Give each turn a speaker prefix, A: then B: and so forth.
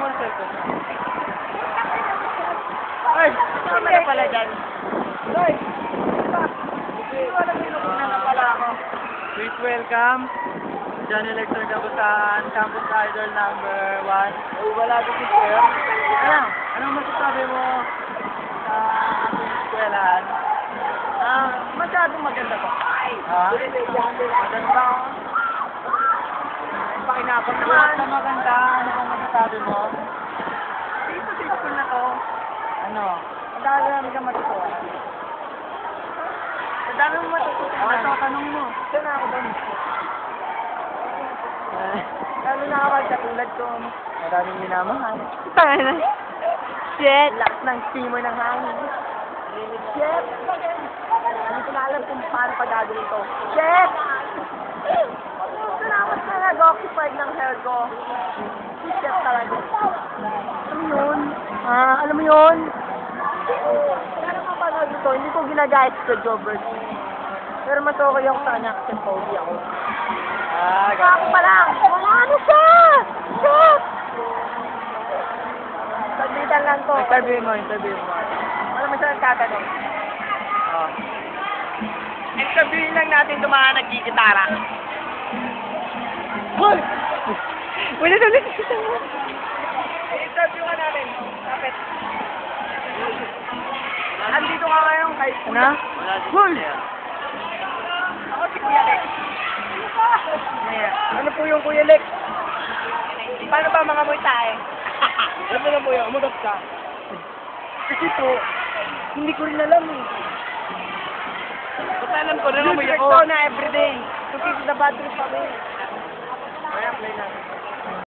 A: mo ang cellphone. Ay, saan na pala dyan? Ay, hindi ko alam pinukunan na pala ako. Please welcome, Johnny Lecter Kabusan, Campus Idol number 1. Wala ko si Sir. Anong masasabi mo sa ating eskwelahan? Masyadong maganda po. Maganda. Pakinapag naman na maganda. Ano bang masasabi mo? Dito sa school na to. Ano? Madami kang matutuwa. Madami mong matutuwa. Ito, tanong mo. Ito na ako doon. Lalo na kapag katulad ko. Maraming minamahal.
B: Tanga na. Shit.
A: Lakas ng simoy ng hangin. Shit! Hindi ko na alam kung paano pa gagawin to. Shit! Salamat na nag-occupied ng hair ko. Shit talaga. Alam mo yun? Alam mo yun? Ano ka pa na dito? Hindi ko ginagayat sa jobbers. Pero mas okay ako sa kanya kasi pogi ako. Ako pa lang! Wala na siya! Shit! Sabitan lang to. Interview mo. Wala mo siya nagtatanong. Sabihin lang natin itong mga nagkikitara. Hoy!
B: Wala na nakikita mo.
A: Interview ka namin. Kapit. Andito ka ngayon kay
B: Ano?
A: Hoy! Ako si Kuya Lex. Ano po yung Kuya Lex? Paano ba mga moy tayo? Alam mo na po yun, umudap ka. Kasi po, hindi ko rin alam eh. Basta alam ko na naman ako. Na everyday. Kasi sa bad trip kami. Kaya play natin.